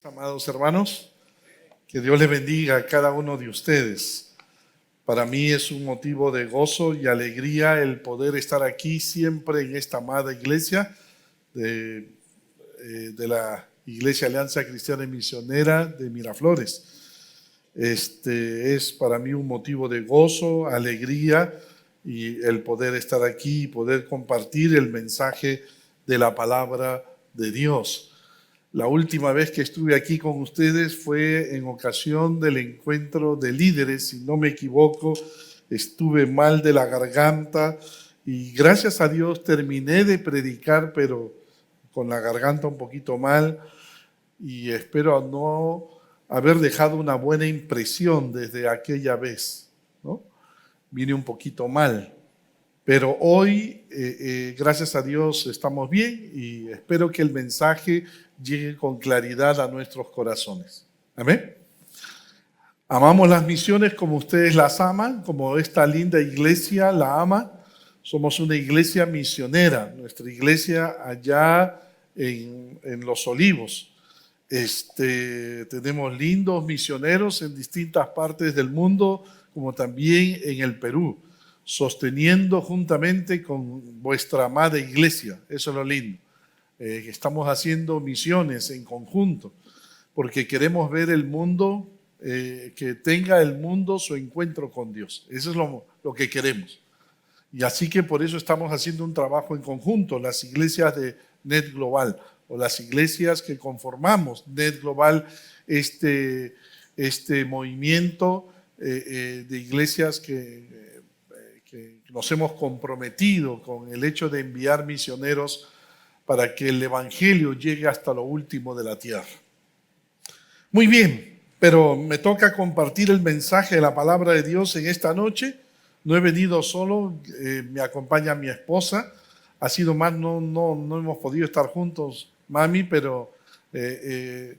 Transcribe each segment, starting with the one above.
Amados hermanos, que Dios les bendiga a cada uno de ustedes. Para mí es un motivo de gozo y alegría el poder estar aquí siempre en esta amada iglesia de la Iglesia Alianza Cristiana y Misionera de Miraflores. Es para mí un motivo de gozo, alegría y el poder estar aquí y poder compartir el mensaje de la palabra de Dios. La última vez que estuve aquí con ustedes fue en ocasión del encuentro de líderes, si no me equivoco. Estuve mal de la garganta y gracias a Dios terminé de predicar, pero con la garganta un poquito mal, y espero no haber dejado una buena impresión desde aquella vez, ¿no? Vine un poquito mal, pero hoy, gracias a Dios, estamos bien y espero que el mensaje llegue con claridad a nuestros corazones. Amén. Amamos las misiones como ustedes las aman, como esta linda iglesia la ama. Somos una iglesia misionera, nuestra iglesia allá en Los Olivos. Tenemos lindos misioneros en distintas partes del mundo, como también en el Perú, sosteniendo juntamente con vuestra amada iglesia. Eso es lo lindo. Estamos haciendo misiones en conjunto, porque queremos ver el mundo, que tenga el mundo su encuentro con Dios. Eso es lo que queremos. Y así que por eso estamos haciendo un trabajo en conjunto, las iglesias de Net Global, o las iglesias que conformamos Net Global, este movimiento de iglesias que nos hemos comprometido con el hecho de enviar misioneros para que el evangelio llegue hasta lo último de la tierra. Muy bien, pero me toca compartir el mensaje de la palabra de Dios en esta noche. No he venido solo, me acompaña mi esposa. Ha sido más, no hemos podido estar juntos, mami, pero creo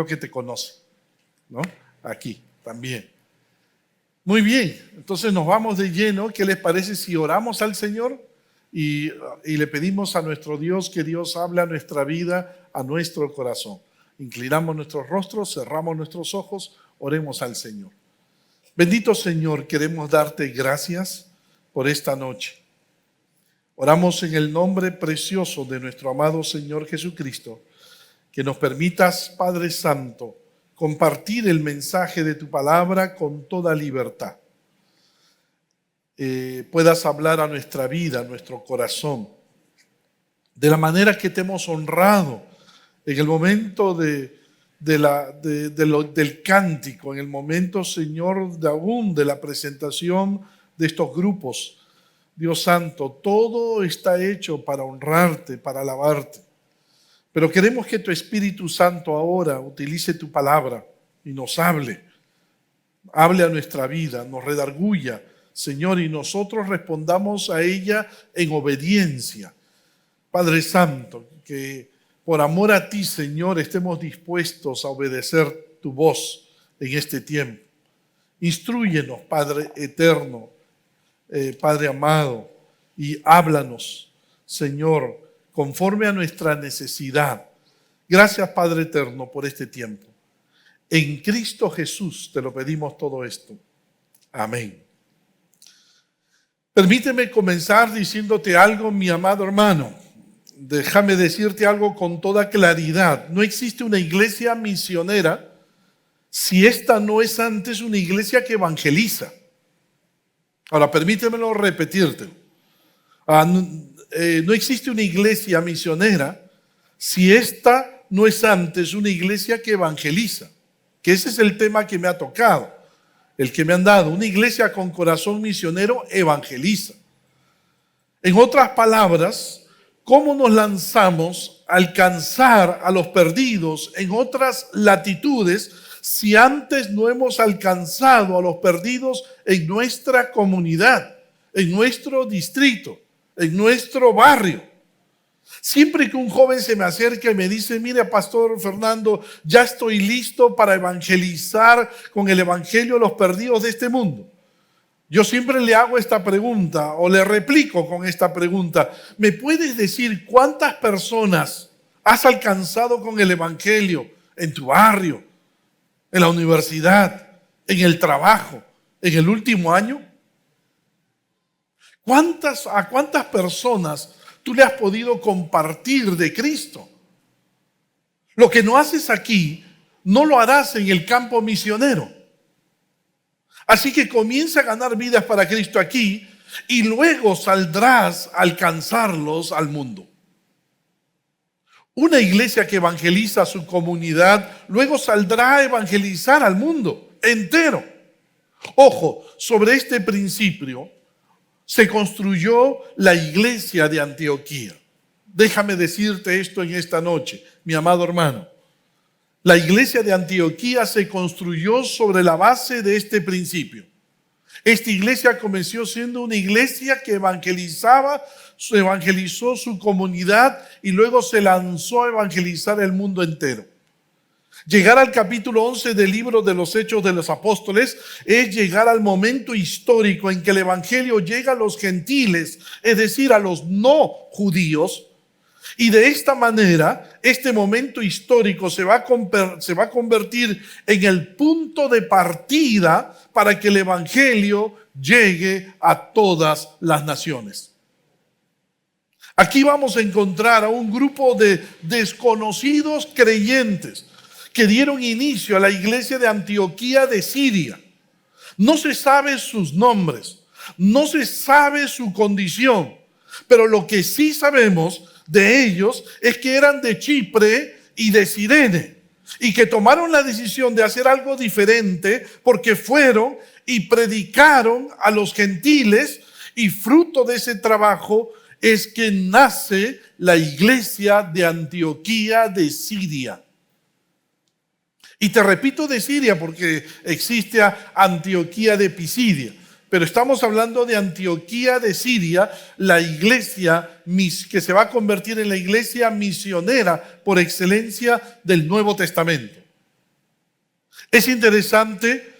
que te conoce, ¿no? Aquí también. Muy bien, entonces nos vamos de lleno. ¿Qué les parece si oramos al Señor? Y le pedimos a nuestro Dios que Dios hable a nuestra vida, a nuestro corazón. Inclinamos nuestros rostros, cerramos nuestros ojos, oremos al Señor. Bendito Señor, queremos darte gracias por esta noche. Oramos en el nombre precioso de nuestro amado Señor Jesucristo, que nos permitas, Padre Santo, compartir el mensaje de tu palabra con toda libertad. Puedas hablar a nuestra vida, a nuestro corazón, de la manera que te hemos honrado en el momento del cántico, en el momento, Señor, de la presentación de estos grupos. Dios Santo, todo está hecho para honrarte, para alabarte. Pero queremos que tu Espíritu Santo ahora utilice tu palabra y nos hable a nuestra vida, nos redarguya, Señor, y nosotros respondamos a ella en obediencia. Padre Santo, que por amor a ti, Señor, estemos dispuestos a obedecer tu voz en este tiempo. Instrúyenos, Padre eterno, Padre amado, y háblanos, Señor, conforme a nuestra necesidad. Gracias, Padre eterno, por este tiempo. En Cristo Jesús te lo pedimos todo esto. Amén. Permíteme comenzar diciéndote algo, mi amado hermano. Déjame decirte algo con toda claridad. No existe una iglesia misionera si esta no es antes una iglesia que evangeliza. Ahora, permítemelo repetirte. No existe una iglesia misionera si esta no es antes una iglesia que evangeliza. Que ese es el tema que me ha tocado, el que me han dado. Una iglesia con corazón misionero evangeliza. En otras palabras, ¿cómo nos lanzamos a alcanzar a los perdidos en otras latitudes si antes no hemos alcanzado a los perdidos en nuestra comunidad, en nuestro distrito, en nuestro barrio? Siempre que un joven se me acerca y me dice: mire, Pastor Fernando, ya estoy listo para evangelizar con el evangelio a los perdidos de este mundo, yo siempre le hago esta pregunta, o le replico con esta pregunta: ¿me puedes decir cuántas personas has alcanzado con el evangelio en tu barrio, en la universidad, en el trabajo, en el último año? ¿A cuántas personas tú le has podido compartir de Cristo? Lo que no haces aquí, no lo harás en el campo misionero. Así que comienza a ganar vidas para Cristo aquí y luego saldrás a alcanzarlos al mundo. Una iglesia que evangeliza a su comunidad, luego saldrá a evangelizar al mundo entero. Ojo, sobre este principio se construyó la iglesia de Antioquía. Déjame decirte esto en esta noche, mi amado hermano. La iglesia de Antioquía se construyó sobre la base de este principio. Esta iglesia comenzó siendo una iglesia que evangelizó su comunidad y luego se lanzó a evangelizar el mundo entero. Llegar al capítulo 11 del libro de los Hechos de los Apóstoles es llegar al momento histórico en que el evangelio llega a los gentiles, es decir, a los no judíos. Y de esta manera, este momento histórico se va a convertir en el punto de partida para que el evangelio llegue a todas las naciones. Aquí vamos a encontrar a un grupo de desconocidos creyentes que dieron inicio a la iglesia de Antioquía de Siria. No se sabe sus nombres, no se sabe su condición, pero lo que sí sabemos de ellos es que eran de Chipre y de Cirene y que tomaron la decisión de hacer algo diferente porque fueron y predicaron a los gentiles, y fruto de ese trabajo es que nace la iglesia de Antioquía de Siria. Y te repito de Siria porque existe Antioquía de Pisidia, pero estamos hablando de Antioquía de Siria, la iglesia que se va a convertir en la iglesia misionera por excelencia del Nuevo Testamento. Es interesante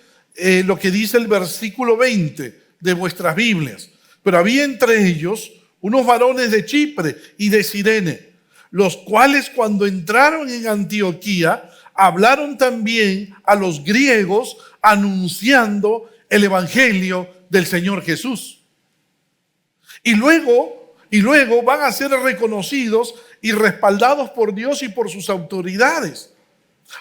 lo que dice el versículo 20 de vuestras Biblias. Pero había entre ellos unos varones de Chipre y de Cirene, los cuales cuando entraron en Antioquía hablaron también a los griegos anunciando el evangelio del Señor Jesús. Y luego van a ser reconocidos y respaldados por Dios y por sus autoridades.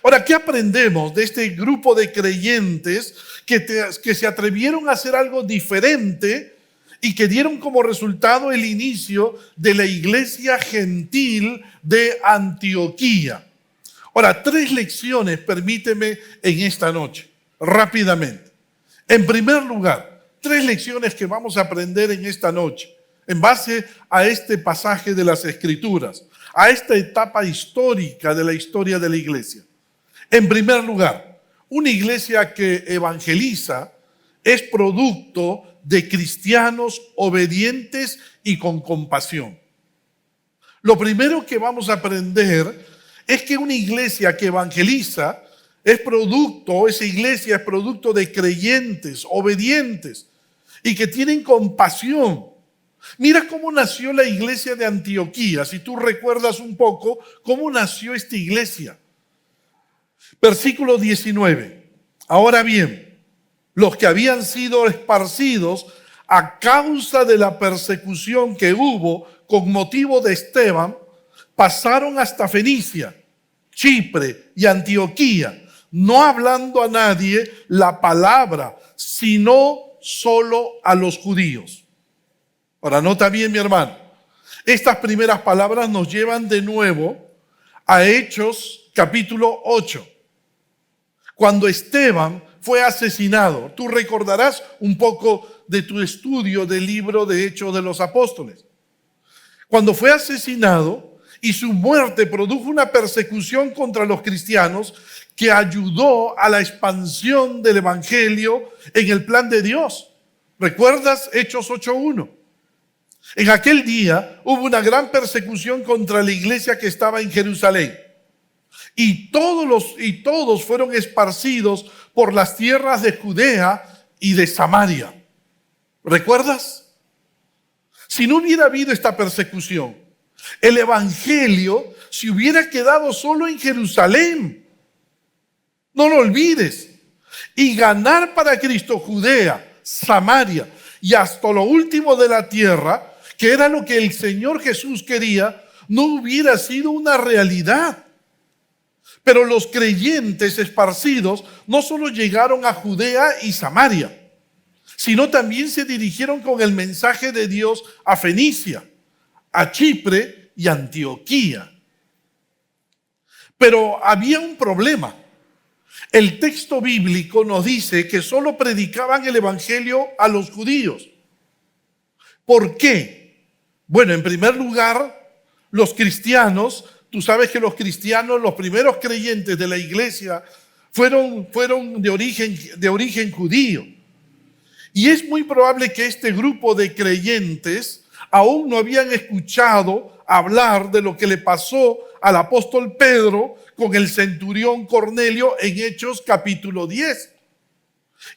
Ahora, ¿qué aprendemos de este grupo de creyentes que se atrevieron a hacer algo diferente y que dieron como resultado el inicio de la iglesia gentil de Antioquía? Ahora, 3 lecciones, permíteme en esta noche, rápidamente. En primer lugar, 3 lecciones que vamos a aprender en esta noche, en base a este pasaje de las Escrituras, a esta etapa histórica de la historia de la iglesia. En primer lugar, una iglesia que evangeliza es producto de cristianos obedientes y con compasión. Lo primero que vamos a aprender es que una iglesia que evangeliza esa iglesia es producto de creyentes obedientes y que tienen compasión. Mira cómo nació la iglesia de Antioquía, si tú recuerdas un poco cómo nació esta iglesia. Versículo 19. Ahora bien, los que habían sido esparcidos a causa de la persecución que hubo con motivo de Esteban, pasaron hasta Fenicia, Chipre y Antioquía, no hablando a nadie la palabra, sino solo a los judíos. Ahora, nota bien, mi hermano. Estas primeras palabras nos llevan de nuevo a Hechos capítulo 8. Cuando Esteban fue asesinado, tú recordarás un poco de tu estudio del libro de Hechos de los Apóstoles. Cuando fue asesinado y su muerte produjo una persecución contra los cristianos que ayudó a la expansión del evangelio en el plan de Dios. ¿Recuerdas Hechos 8:1? En aquel día hubo una gran persecución contra la iglesia que estaba en Jerusalén. Y todos fueron esparcidos por las tierras de Judea y de Samaria. ¿Recuerdas? Si no hubiera habido esta persecución, el evangelio se hubiera quedado solo en Jerusalén. No lo olvides. Y ganar para Cristo Judea, Samaria y hasta lo último de la tierra, que era lo que el Señor Jesús quería, no hubiera sido una realidad. Pero los creyentes esparcidos no solo llegaron a Judea y Samaria, sino también se dirigieron con el mensaje de Dios a Fenicia, a Chipre y Antioquía. Pero había un problema. El texto bíblico nos dice que solo predicaban el evangelio a los judíos. ¿Por qué? Bueno, en primer lugar, los cristianos, tú sabes que los cristianos, los primeros creyentes de la iglesia, fueron de origen judío. Y es muy probable que este grupo de creyentes aún no habían escuchado hablar de lo que le pasó al apóstol Pedro con el centurión Cornelio en Hechos capítulo 10.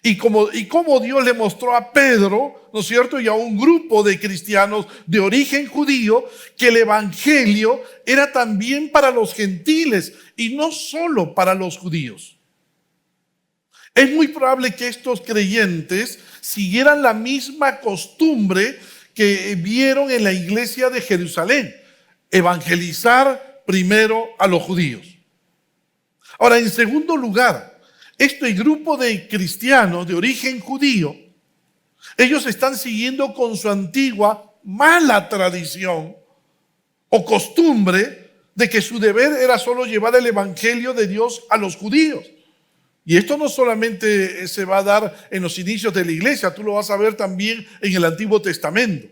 Y cómo Dios le mostró a Pedro, ¿no es cierto?, y a un grupo de cristianos de origen judío, que el evangelio era también para los gentiles y no solo para los judíos. Es muy probable que estos creyentes siguieran la misma costumbre que vieron en la iglesia de Jerusalén: evangelizar primero a los judíos. Ahora, en segundo lugar, este grupo de cristianos de origen judío, ellos están siguiendo con su antigua mala tradición o costumbre de que su deber era solo llevar el evangelio de Dios a los judíos. Y esto no solamente se va a dar en los inicios de la iglesia, tú lo vas a ver también en el Antiguo Testamento.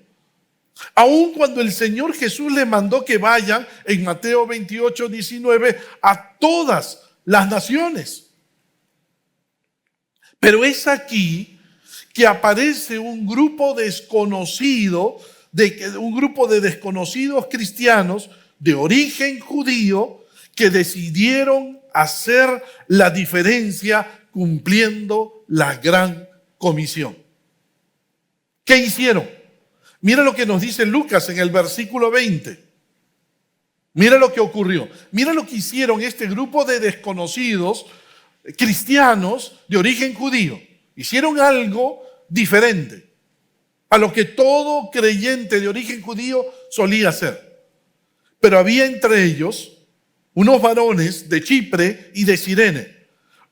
Aun cuando el Señor Jesús les mandó que vayan en Mateo 28, 19 a todas las naciones. Pero es aquí que aparece un grupo desconocido, un grupo de desconocidos cristianos de origen judío que decidieron hacer la diferencia cumpliendo la gran comisión. ¿Qué hicieron? Mira lo que nos dice Lucas en el versículo 20. Mira lo que ocurrió. Mira lo que hicieron este grupo de desconocidos cristianos de origen judío. Hicieron algo diferente a lo que todo creyente de origen judío solía hacer. Pero había entre ellos unos varones de Chipre y de Cirene,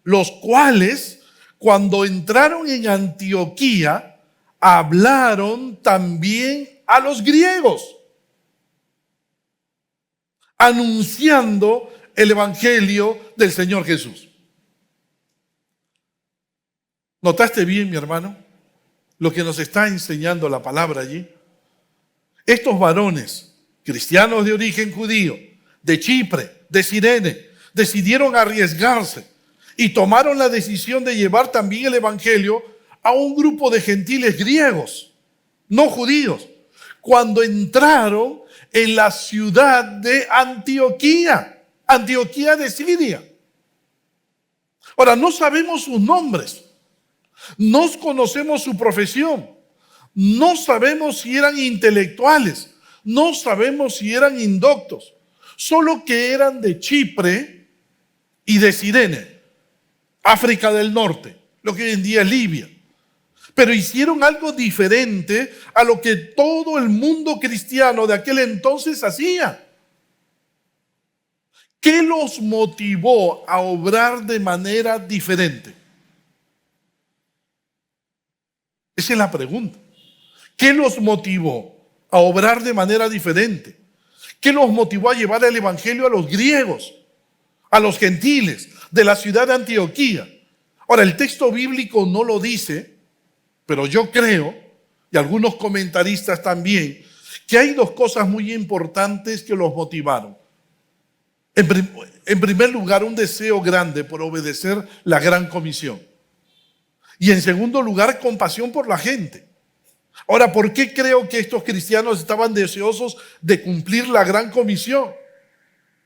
los cuales, cuando entraron en Antioquía, hablaron también a los griegos, anunciando el evangelio del Señor Jesús. ¿Notaste bien, mi hermano, lo que nos está enseñando la palabra allí? Estos varones, cristianos de origen judío, de Chipre, de Cirene, decidieron arriesgarse y tomaron la decisión de llevar también el evangelio a un grupo de gentiles griegos, no judíos, cuando entraron en la ciudad de Antioquía de Siria. Ahora, no sabemos sus nombres, no conocemos su profesión, no sabemos si eran intelectuales, no sabemos si eran indoctos, solo que eran de Chipre y de Cirene, África del Norte, lo que hoy en día es Libia. Pero hicieron algo diferente a lo que todo el mundo cristiano de aquel entonces hacía. ¿Qué los motivó a obrar de manera diferente? Esa es la pregunta. ¿Qué los motivó a obrar de manera diferente? ¿Qué los motivó a llevar el evangelio a los griegos, a los gentiles de la ciudad de Antioquía? Ahora, el texto bíblico no lo dice, pero yo creo, y algunos comentaristas también, que hay dos cosas muy importantes que los motivaron. En primer lugar, un deseo grande por obedecer la gran comisión. Y en segundo lugar, compasión por la gente. Ahora, ¿por qué creo que estos cristianos estaban deseosos de cumplir la gran comisión?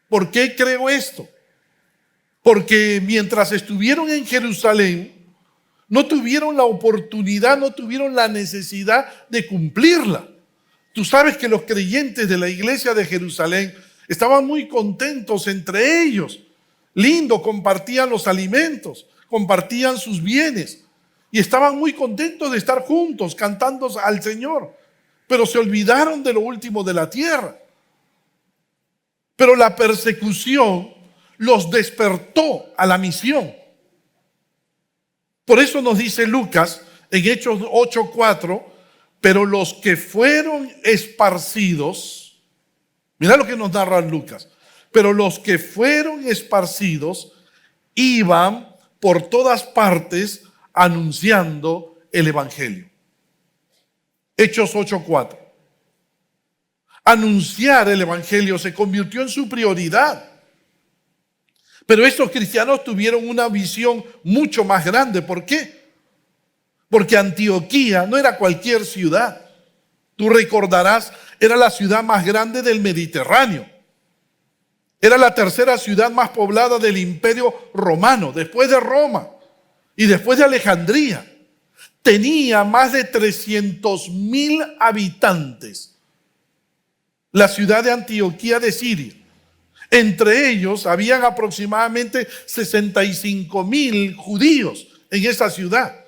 ¿Por qué creo esto? Porque mientras estuvieron en Jerusalén, no tuvieron la oportunidad, no tuvieron la necesidad de cumplirla. Tú sabes que los creyentes de la iglesia de Jerusalén Estaban muy contentos entre ellos. Lindo, compartían los alimentos, compartían sus bienes y estaban muy contentos de estar juntos cantando al Señor. Pero se olvidaron de lo último de la tierra. Pero la persecución los despertó a la misión. Por eso nos dice Lucas en Hechos 8:4, pero los que fueron esparcidos, mira lo que nos narra Lucas, pero los que fueron esparcidos iban por todas partes anunciando el evangelio. Hechos 8:4. Anunciar el evangelio se convirtió en su prioridad. Pero estos cristianos tuvieron una visión mucho más grande. ¿Por qué? Porque Antioquía no era cualquier ciudad. Tú recordarás, era la ciudad más grande del Mediterráneo. Era la tercera ciudad más poblada del Imperio Romano, después de Roma y después de Alejandría. Tenía más de 300,000 habitantes. La ciudad de Antioquía de Siria. Entre ellos habían aproximadamente 65,000 judíos en esa ciudad.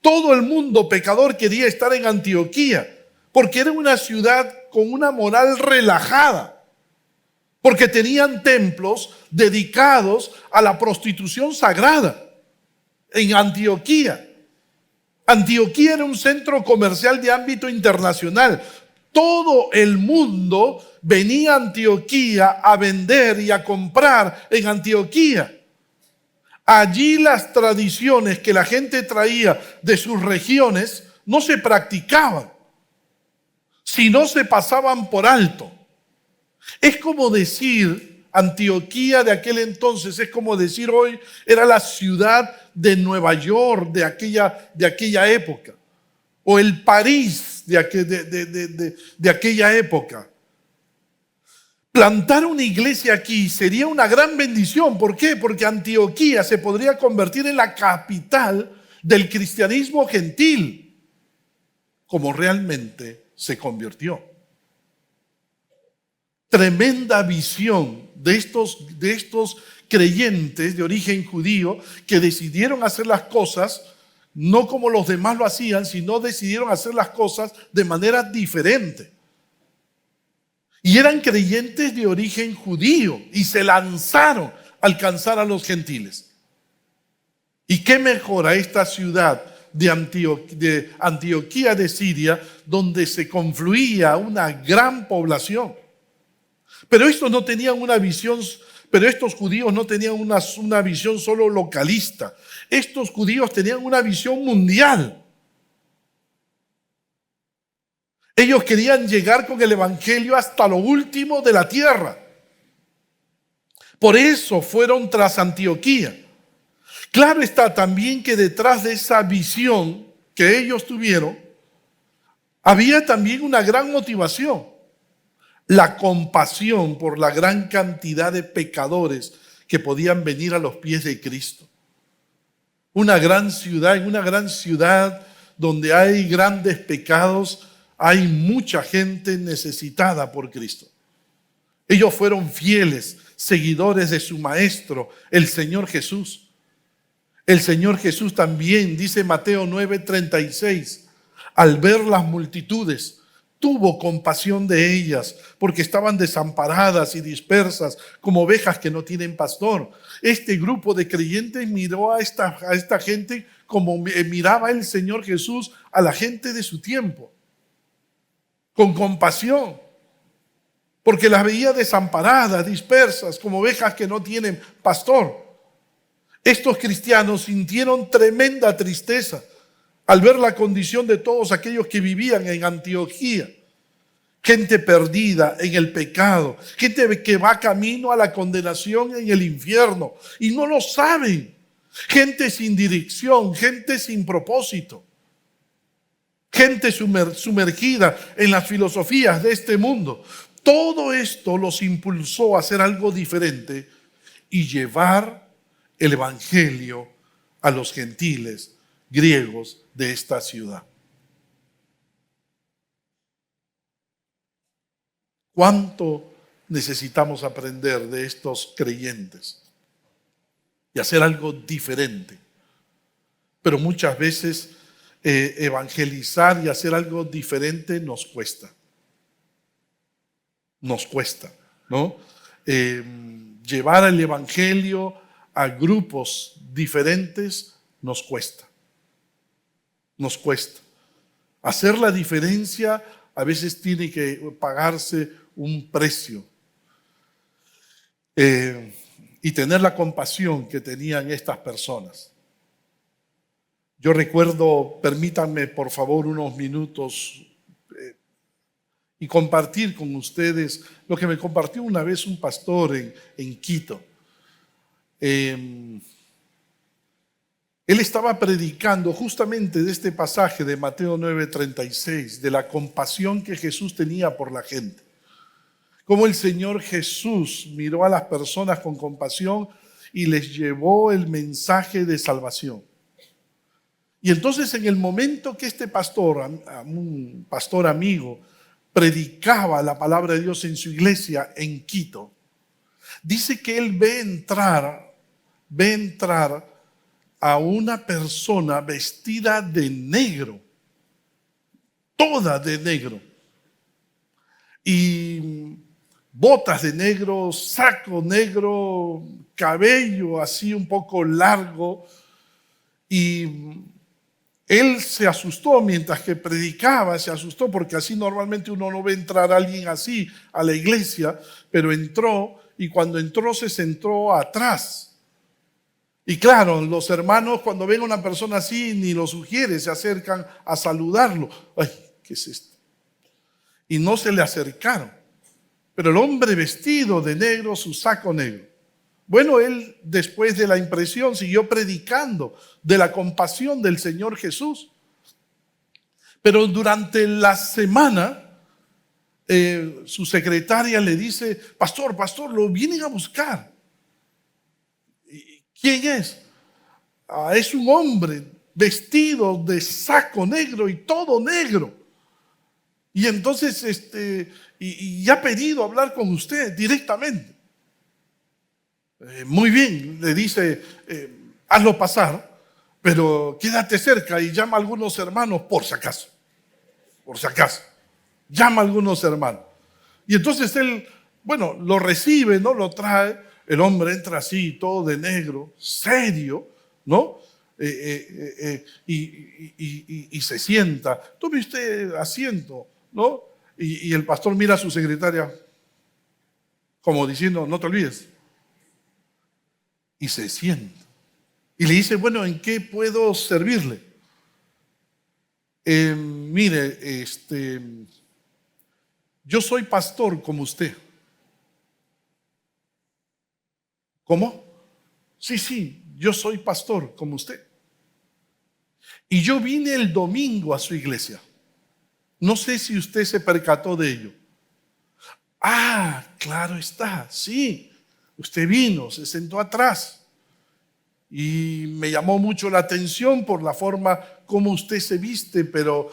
Todo el mundo pecador quería estar en Antioquía porque era una ciudad con una moral relajada, porque tenían templos dedicados a la prostitución sagrada en Antioquía. Antioquía era un centro comercial de ámbito internacional. Todo el mundo venía a Antioquía a vender y a comprar en Antioquía. Allí las tradiciones que la gente traía de sus regiones no se practicaban, sino se pasaban por alto. Es como decir, Antioquía de aquel entonces, es como decir hoy, era la ciudad de Nueva York de aquella época, o el París de aquella época. Plantar una iglesia aquí sería una gran bendición. ¿Por qué? Porque Antioquía se podría convertir en la capital del cristianismo gentil, como realmente se convirtió. Tremenda visión de estos creyentes de origen judío que decidieron hacer las cosas no como los demás lo hacían, sino decidieron hacer las cosas de manera diferente. Y eran creyentes de origen judío y se lanzaron a alcanzar a los gentiles. ¿Y qué mejor a esta ciudad de Antioquía de Siria, donde se confluía una gran población? Pero estos no tenían una visión, pero estos judíos no tenían una visión solo localista. Estos judíos tenían una visión mundial. Ellos querían llegar con el evangelio hasta lo último de la tierra. Por eso fueron tras Antioquía. Claro está también que detrás de esa visión que ellos tuvieron, había también una gran motivación. La compasión por la gran cantidad de pecadores que podían venir a los pies de Cristo. En una gran ciudad donde hay grandes pecados, hay mucha gente necesitada por Cristo. Ellos fueron fieles seguidores de su maestro, el Señor Jesús. El Señor Jesús también, dice Mateo 9:36, al ver las multitudes, tuvo compasión de ellas, porque estaban desamparadas y dispersas como ovejas que no tienen pastor. Este grupo de creyentes miró a esta gente como miraba el Señor Jesús a la gente de su tiempo, con compasión, porque las veía desamparadas, dispersas, como ovejas que no tienen pastor. Estos cristianos sintieron tremenda tristeza al ver la condición de todos aquellos que vivían en Antioquía. Gente perdida en el pecado, gente que va camino a la condenación en el infierno y no lo saben. Gente sin dirección, gente sin propósito. Gente sumergida en las filosofías de este mundo. Todo esto los impulsó a hacer algo diferente y llevar el evangelio a los gentiles griegos de esta ciudad. ¿Cuánto necesitamos aprender de estos creyentes y hacer algo diferente. Pero muchas veces evangelizar y hacer algo diferente nos cuesta. Nos cuesta, ¿no? Llevar el evangelio a grupos diferentes nos cuesta. Nos cuesta. Hacer la diferencia a veces tiene que pagarse un precio. Y tener la compasión que tenían estas personas. Yo recuerdo, permítanme por favor unos minutos y compartir con ustedes lo que me compartió una vez un pastor en Quito. Él estaba predicando justamente de este pasaje de Mateo 9:36, de la compasión que Jesús tenía por la gente. Cómo el Señor Jesús miró a las personas con compasión y les llevó el mensaje de salvación. Y entonces en el momento que este pastor, un pastor amigo, predicaba la palabra de Dios en su iglesia en Quito, dice que él ve entrar a una persona vestida de negro, toda de negro, y botas de negro, saco negro, cabello así un poco largo, y él se asustó mientras que predicaba, se asustó porque así normalmente uno no ve entrar a alguien así a la iglesia, pero entró y cuando entró se sentó atrás. Y claro, los hermanos cuando ven a una persona así ni lo sugiere, se acercan a saludarlo. Ay, ¿qué es esto? Y no se le acercaron. Pero el hombre vestido de negro, su saco negro. Bueno, él después de la impresión siguió predicando de la compasión del Señor Jesús. Pero durante la semana, su secretaria le dice, pastor, lo vienen a buscar. ¿Quién es? Es un hombre vestido de saco negro y todo negro. Y entonces, y ha pedido hablar con usted directamente. Muy bien, le dice, hazlo pasar, pero quédate cerca y llama a algunos hermanos por si acaso. Por si acaso. Llama a algunos hermanos. Y entonces él, bueno, lo recibe, ¿no? Lo trae. El hombre entra así, todo de negro, serio, ¿no? Y se sienta. Tome usted asiento, ¿no? Y el pastor mira a su secretaria como diciendo, no te olvides. Y se sienta. Y le dice, bueno, ¿en qué puedo servirle? Mire, yo soy pastor como usted. ¿Cómo? Sí, yo soy pastor como usted. Y yo vine el domingo a su iglesia. No sé si usted se percató de ello. Ah, claro está, sí. Usted vino, se sentó atrás y me llamó mucho la atención por la forma como usted se viste, pero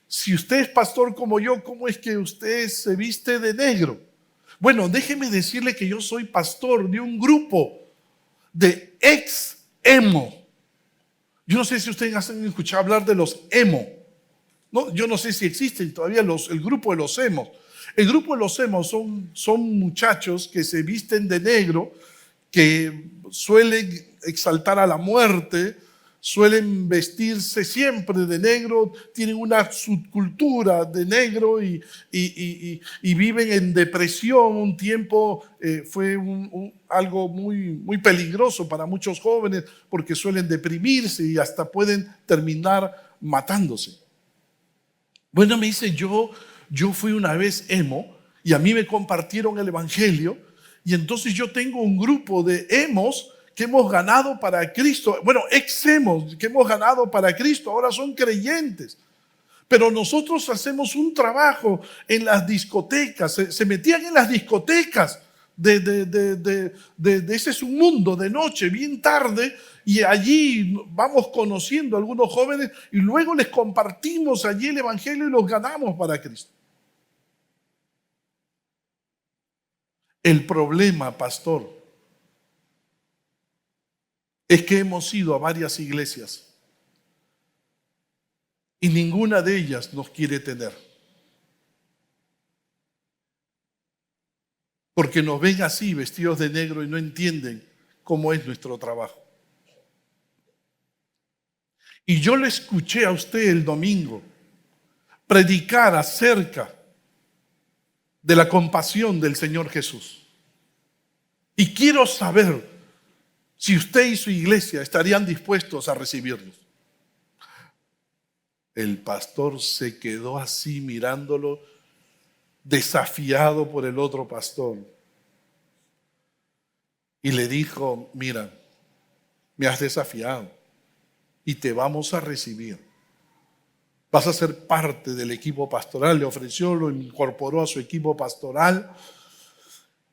si usted es pastor como yo, ¿cómo es que usted se viste de negro? Bueno, déjeme decirle que yo soy pastor de un grupo de ex-emo. Yo no sé si ustedes han escuchado hablar de los emo. No, yo no sé si existen todavía el grupo de los emos. El grupo de los emos son muchachos que se visten de negro, que suelen exaltar a la muerte, suelen vestirse siempre de negro, tienen una subcultura de negro y viven en depresión. Un tiempo fue algo muy peligroso para muchos jóvenes porque suelen deprimirse y hasta pueden terminar matándose. Bueno, me dice, yo fui una vez emo y a mí me compartieron el evangelio y entonces yo tengo un grupo de emos que hemos ganado para Cristo. Bueno, ex-emos que hemos ganado para Cristo, ahora son creyentes. Pero nosotros hacemos un trabajo en las discotecas, se metían en las discotecas. Ese es un mundo de noche, bien tarde, y allí vamos conociendo a algunos jóvenes y luego les compartimos allí el evangelio y los ganamos para Cristo. El problema, pastor, es que hemos ido a varias iglesias y ninguna de ellas nos quiere tener. Porque nos ven así, vestidos de negro, y no entienden cómo es nuestro trabajo. Y yo le escuché a usted el domingo predicar acerca de la compasión del Señor Jesús. Y quiero saber si usted y su iglesia estarían dispuestos a recibirnos. El pastor se quedó así mirándolo, desafiado por el otro pastor. Y le dijo, mira, me has desafiado y te vamos a recibir. Vas a ser parte del equipo pastoral. Le ofreció, lo incorporó a su equipo pastoral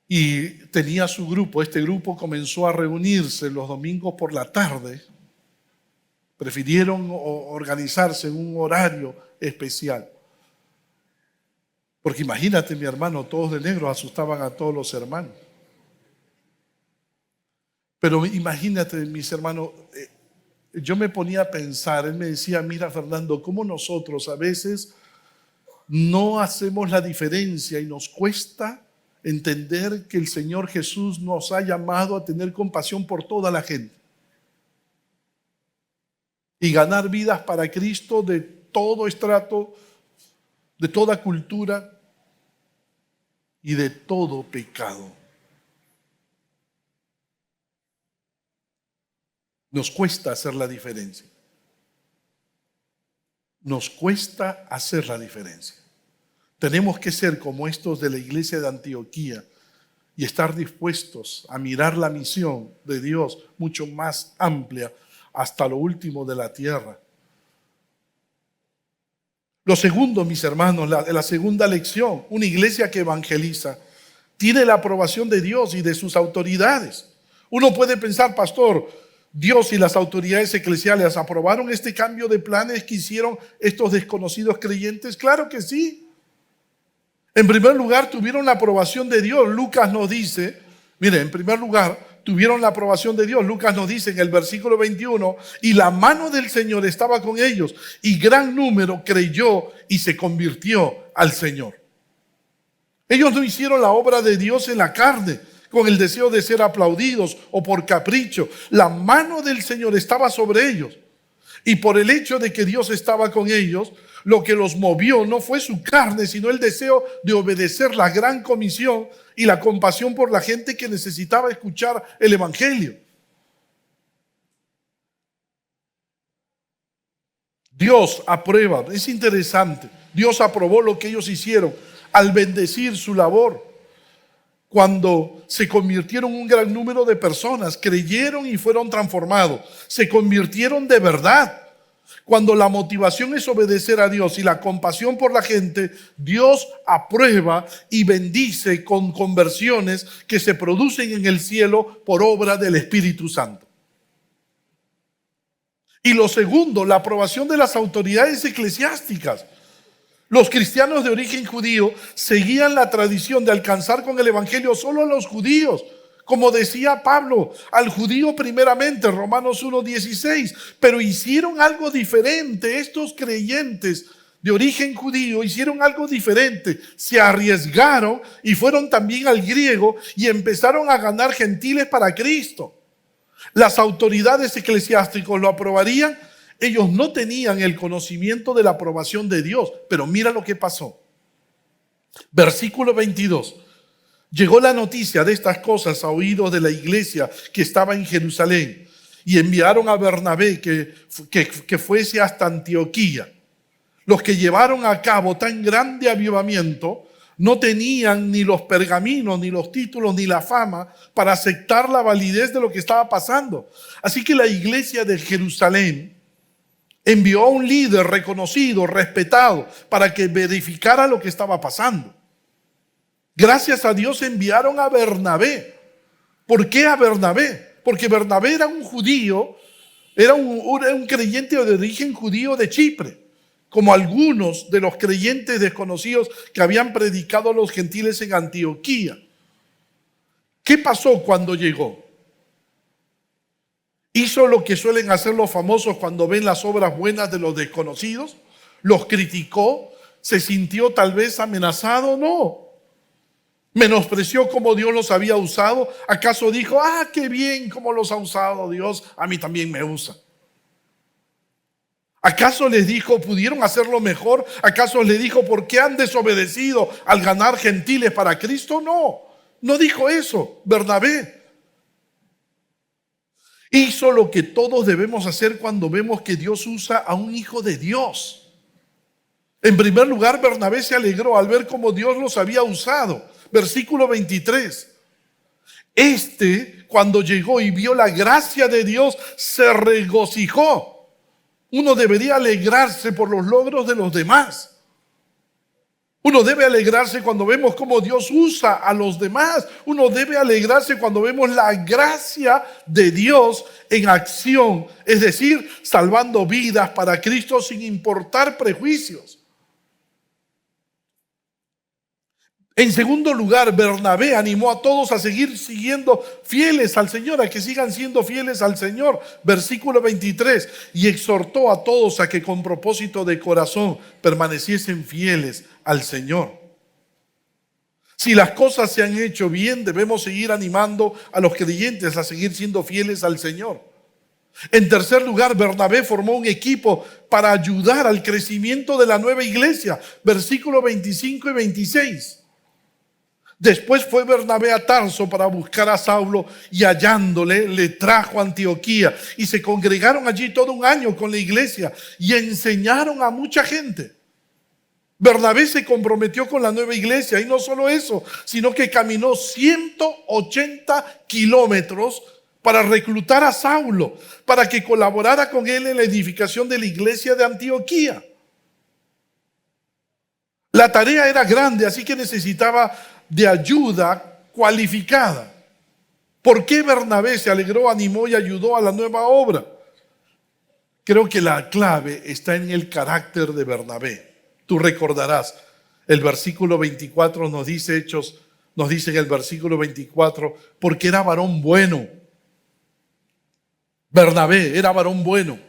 y tenía su grupo. Este grupo comenzó a reunirse los domingos por la tarde. Prefirieron organizarse en un horario especial. Porque imagínate, mi hermano, todos de negro asustaban a todos los hermanos. Pero imagínate, mis hermanos, yo me ponía a pensar, él me decía, mira Fernando, cómo nosotros a veces no hacemos la diferencia y nos cuesta entender que el Señor Jesús nos ha llamado a tener compasión por toda la gente y ganar vidas para Cristo de todo estrato, de toda cultura y de todo pecado. Nos cuesta hacer la diferencia. Nos cuesta hacer la diferencia. Tenemos que ser como estos de la iglesia de Antioquía y estar dispuestos a mirar la misión de Dios mucho más amplia hasta lo último de la tierra. Lo segundo, mis hermanos, la segunda lección, una iglesia que evangeliza tiene la aprobación de Dios y de sus autoridades. Uno puede pensar, pastor, Dios y las autoridades eclesiales aprobaron este cambio de planes que hicieron estos desconocidos creyentes. Claro que sí. En primer lugar, tuvieron la aprobación de Dios. Lucas nos dice, mire, en primer lugar, tuvieron la aprobación de Dios. Lucas nos dice en el versículo 21, y la mano del Señor estaba con ellos, y gran número creyó y se convirtió al Señor. Ellos no hicieron la obra de Dios en la carne, con el deseo de ser aplaudidos o por capricho. La mano del Señor estaba sobre ellos. Y por el hecho de que Dios estaba con ellos, lo que los movió no fue su carne, sino el deseo de obedecer la gran comisión y la compasión por la gente que necesitaba escuchar el evangelio. Dios aprueba, es interesante, Dios aprobó lo que ellos hicieron al bendecir su labor. Cuando se convirtieron un gran número de personas, creyeron y fueron transformados, se convirtieron de verdad. Cuando la motivación es obedecer a Dios y la compasión por la gente, Dios aprueba y bendice con conversiones que se producen en el cielo por obra del Espíritu Santo. Y lo segundo, la aprobación de las autoridades eclesiásticas. Los cristianos de origen judío seguían la tradición de alcanzar con el evangelio solo a los judíos. Como decía Pablo, al judío primeramente, Romanos 1:16, pero hicieron algo diferente. Estos creyentes de origen judío hicieron algo diferente. Se arriesgaron y fueron también al griego y empezaron a ganar gentiles para Cristo. Las autoridades eclesiásticas lo aprobarían. Ellos no tenían el conocimiento de la aprobación de Dios, pero mira lo que pasó. Versículo 22. Llegó la noticia de estas cosas a oídos de la iglesia que estaba en Jerusalén y enviaron a Bernabé que fuese hasta Antioquía. Los que llevaron a cabo tan grande avivamiento no tenían ni los pergaminos, ni los títulos, ni la fama para aceptar la validez de lo que estaba pasando. Así que la iglesia de Jerusalén envió a un líder reconocido, respetado, para que verificara lo que estaba pasando. Gracias a Dios enviaron a Bernabé. ¿Por qué a Bernabé? Porque Bernabé era un judío, era un creyente de origen judío de Chipre, como algunos de los creyentes desconocidos que habían predicado a los gentiles en Antioquía. ¿Qué pasó cuando llegó? ¿Hizo lo que suelen hacer los famosos cuando ven las obras buenas de los desconocidos? ¿Los criticó? ¿Se sintió tal vez amenazado? No. ¿Menospreció cómo Dios los había usado? ¿Acaso dijo, qué bien cómo los ha usado Dios, a mí también me usa? ¿Acaso les dijo, pudieron hacerlo mejor? ¿Acaso les dijo, por qué han desobedecido al ganar gentiles para Cristo? No, no dijo eso Bernabé. Hizo lo que todos debemos hacer cuando vemos que Dios usa a un hijo de Dios. En primer lugar, Bernabé se alegró al ver cómo Dios los había usado. Versículo 23. Cuando llegó y vio la gracia de Dios, se regocijó. Uno debería alegrarse por los logros de los demás. Uno debe alegrarse cuando vemos cómo Dios usa a los demás. Uno debe alegrarse cuando vemos la gracia de Dios en acción. Es decir, salvando vidas para Cristo sin importar prejuicios. En segundo lugar, Bernabé animó a todos a seguir siendo fieles al Señor, a que sigan siendo fieles al Señor. Versículo 23, y exhortó a todos a que con propósito de corazón permaneciesen fieles al Señor. Si las cosas se han hecho bien, debemos seguir animando a los creyentes a seguir siendo fieles al Señor. En tercer lugar, Bernabé formó un equipo para ayudar al crecimiento de la nueva iglesia. Versículos 25 y 26. Después fue Bernabé a Tarso para buscar a Saulo y hallándole le trajo a Antioquía y se congregaron allí todo un año con la iglesia y enseñaron a mucha gente. Bernabé se comprometió con la nueva iglesia y no solo eso, sino que caminó 180 kilómetros para reclutar a Saulo, para que colaborara con él en la edificación de la iglesia de Antioquía. La tarea era grande, así que necesitaba de ayuda cualificada. ¿Por qué Bernabé se alegró, animó y ayudó a la nueva obra? Creo que la clave está en el carácter de Bernabé. Tú recordarás, el versículo 24 nos dice en el versículo 24, porque era varón bueno. Bernabé era varón bueno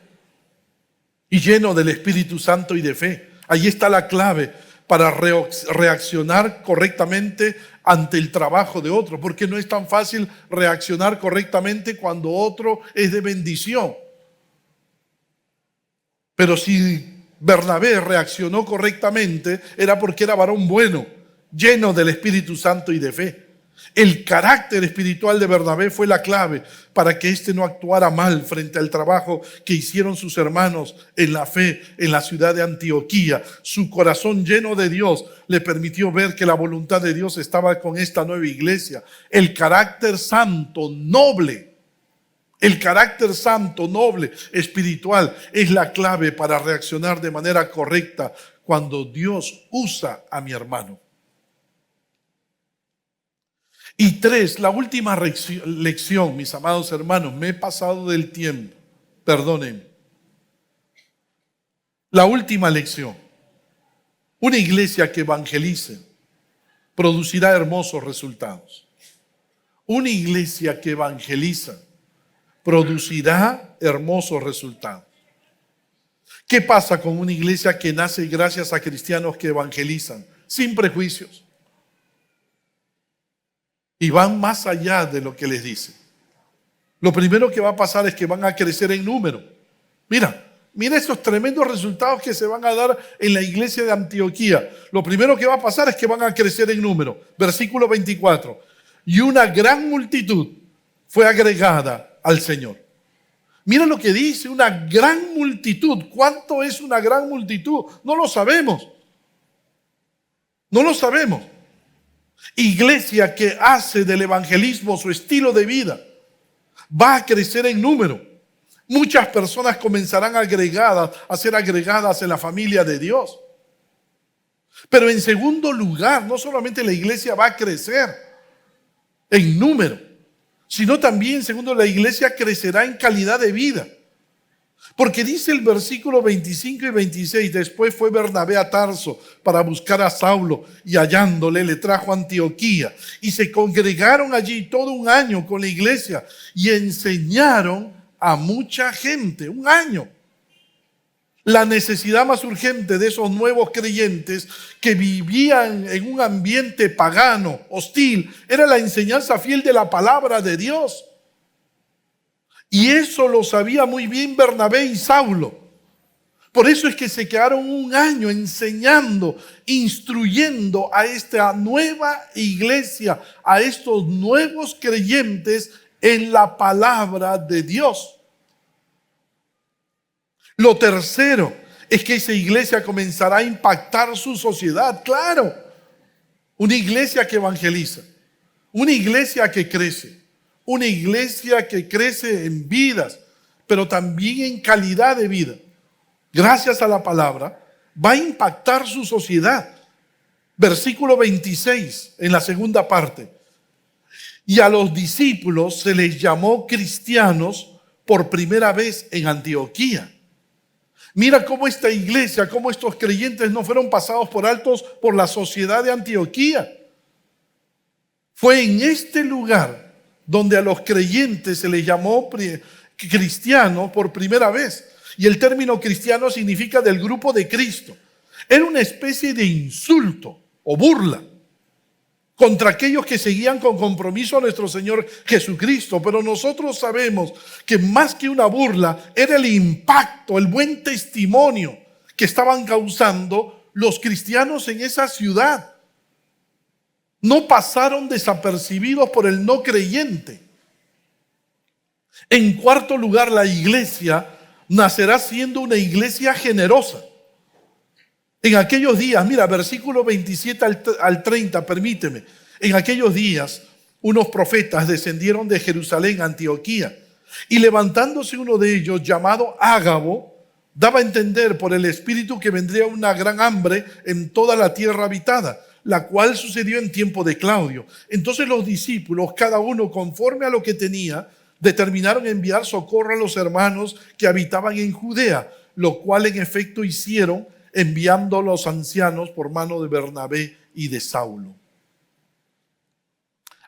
y lleno del Espíritu Santo y de fe. Ahí está la clave para reaccionar correctamente ante el trabajo de otro, porque no es tan fácil reaccionar correctamente cuando otro es de bendición. Pero si Bernabé reaccionó correctamente, era porque era varón bueno, lleno del Espíritu Santo y de fe. El carácter espiritual de Bernabé fue la clave para que éste no actuara mal frente al trabajo que hicieron sus hermanos en la fe en la ciudad de Antioquía. Su corazón lleno de Dios le permitió ver que la voluntad de Dios estaba con esta nueva iglesia. El carácter santo, noble, espiritual, es la clave para reaccionar de manera correcta cuando Dios usa a mi hermano. Y 3, la última lección, mis amados hermanos, me he pasado del tiempo, perdonen. La última lección, una iglesia que evangelice producirá hermosos resultados. Una iglesia que evangeliza producirá hermosos resultados. ¿Qué pasa con una iglesia que nace gracias a cristianos que evangelizan sin prejuicios? Y van más allá de lo que les dice. Lo primero que va a pasar es que van a crecer en número. Mira esos tremendos resultados que se van a dar en la iglesia de Antioquía. Lo primero que va a pasar es que van a crecer en número. Versículo 24. Y una gran multitud fue agregada al Señor. Mira lo que dice, una gran multitud. ¿Cuánto es una gran multitud? No lo sabemos. No lo sabemos. Iglesia que hace del evangelismo su estilo de vida va a crecer en número. Muchas personas comenzarán a ser agregadas en la familia de Dios. Pero en segundo lugar, no solamente la iglesia va a crecer en número, sino también, segundo, la iglesia crecerá en calidad de vida. Porque dice el versículo 25 y 26, después fue Bernabé a Tarso para buscar a Saulo y hallándole le trajo a Antioquía. Y se congregaron allí todo un año con la iglesia y enseñaron a mucha gente, un año. La necesidad más urgente de esos nuevos creyentes que vivían en un ambiente pagano, hostil, era la enseñanza fiel de la palabra de Dios. Y eso lo sabía muy bien Bernabé y Saulo. Por eso es que se quedaron un año enseñando, instruyendo a esta nueva iglesia, a estos nuevos creyentes en la palabra de Dios. Lo tercero es que esa iglesia comenzará a impactar su sociedad. Claro, una iglesia que evangeliza, una iglesia que crece, una iglesia que crece en vidas, pero también en calidad de vida. Gracias a la palabra, va a impactar su sociedad. Versículo 26, en la segunda parte. Y a los discípulos se les llamó cristianos por primera vez en Antioquía. Mira cómo esta iglesia, cómo estos creyentes no fueron pasados por altos por la sociedad de Antioquía. Fue en este lugar donde a los creyentes se les llamó cristianos por primera vez. Y el término cristiano significa del grupo de Cristo. Era una especie de insulto o burla contra aquellos que seguían con compromiso a nuestro Señor Jesucristo. Pero nosotros sabemos que más que una burla, era el impacto, el buen testimonio que estaban causando los cristianos en esa ciudad. No pasaron desapercibidos por el no creyente. En cuarto lugar, la iglesia nacerá siendo una iglesia generosa. En aquellos días, mira, versículo 27 al 30, permíteme. En aquellos días, unos profetas descendieron de Jerusalén a Antioquía, y levantándose uno de ellos, llamado Ágabo, daba a entender por el Espíritu que vendría una gran hambre en toda la tierra habitada, la cual sucedió en tiempo de Claudio. Entonces los discípulos, cada uno conforme a lo que tenía, determinaron enviar socorro a los hermanos que habitaban en Judea, lo cual en efecto hicieron, enviando a los ancianos por mano de Bernabé y de Saulo.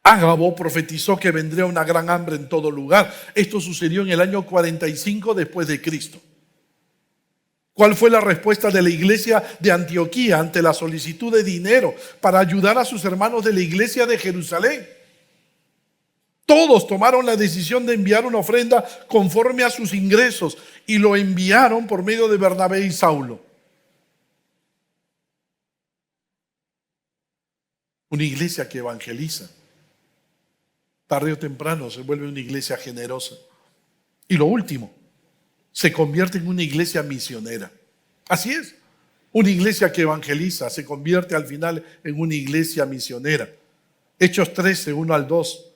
Ágabo profetizó que vendría una gran hambre en todo lugar. Esto sucedió en el año 45 después de Cristo. ¿Cuál fue la respuesta de la iglesia de Antioquía ante la solicitud de dinero para ayudar a sus hermanos de la iglesia de Jerusalén? Todos tomaron la decisión de enviar una ofrenda conforme a sus ingresos y lo enviaron por medio de Bernabé y Saulo. Una iglesia que evangeliza, tarde o temprano se vuelve una iglesia generosa. Y lo último, se convierte en una iglesia misionera. Así es, una iglesia que evangeliza se convierte al final en una iglesia misionera. Hechos 13, 1 al 2.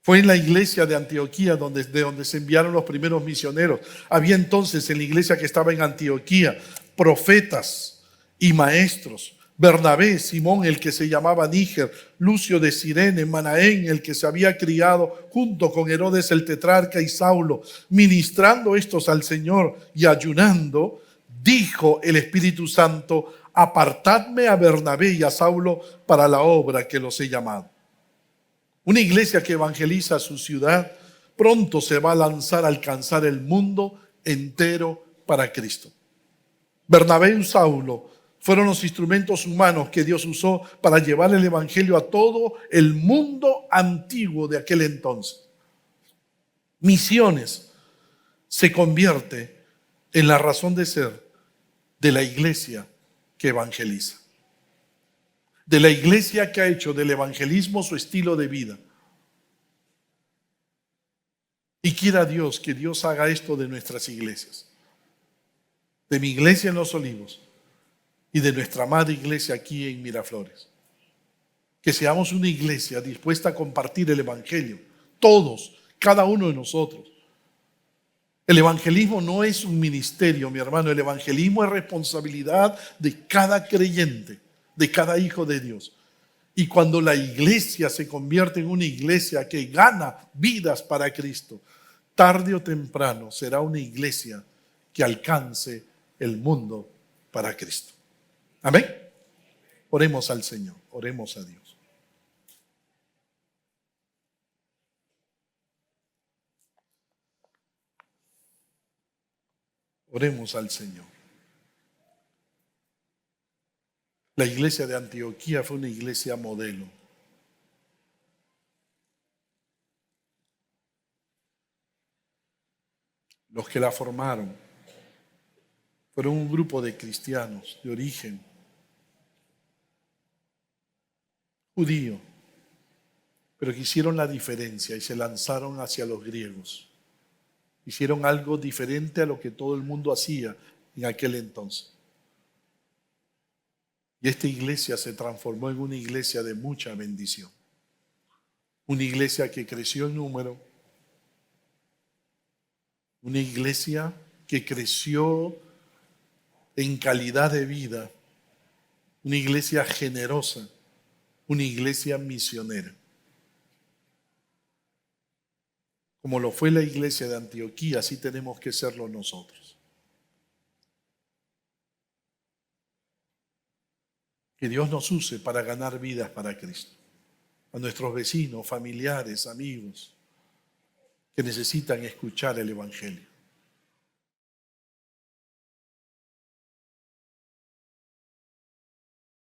Fue en la iglesia de Antioquía de donde se enviaron los primeros misioneros. Había entonces en la iglesia que estaba en Antioquía profetas y maestros. Bernabé, Simón, el que se llamaba Níger, Lucio de Cirene, Manaén, el que se había criado junto con Herodes el tetrarca, y Saulo. Ministrando estos al Señor y ayunando, dijo el Espíritu Santo: apartadme a Bernabé y a Saulo para la obra que los he llamado. Una iglesia que evangeliza su ciudad pronto se va a lanzar a alcanzar el mundo entero para Cristo. Bernabé y Saulo fueron los instrumentos humanos que Dios usó para llevar el evangelio a todo el mundo antiguo de aquel entonces. Misiones se convierte en la razón de ser de la iglesia que evangeliza. De la iglesia que ha hecho del evangelismo su estilo de vida. Y quiera Dios que Dios haga esto de nuestras iglesias. De mi iglesia en Los Olivos y de nuestra amada iglesia aquí en Miraflores. Que seamos una iglesia dispuesta a compartir el evangelio. Todos, cada uno de nosotros. El evangelismo no es un ministerio, mi hermano. El evangelismo es responsabilidad de cada creyente, de cada hijo de Dios. Y cuando la iglesia se convierte en una iglesia que gana vidas para Cristo, tarde o temprano será una iglesia que alcance el mundo para Cristo. Amén. Oremos al Señor, oremos a Dios. Oremos al Señor. La iglesia de Antioquía fue una iglesia modelo. Los que la formaron fueron un grupo de cristianos de origen judío, pero que hicieron la diferencia y se lanzaron hacia los griegos. Hicieron algo diferente a lo que todo el mundo hacía en aquel entonces. Y esta iglesia se transformó en una iglesia de mucha bendición. Una iglesia que creció en número. Una iglesia que creció en calidad de vida. Una iglesia generosa. Una iglesia misionera. Como lo fue la iglesia de Antioquía, así tenemos que serlo nosotros. Que Dios nos use para ganar vidas para Cristo. A nuestros vecinos, familiares, amigos que necesitan escuchar el Evangelio.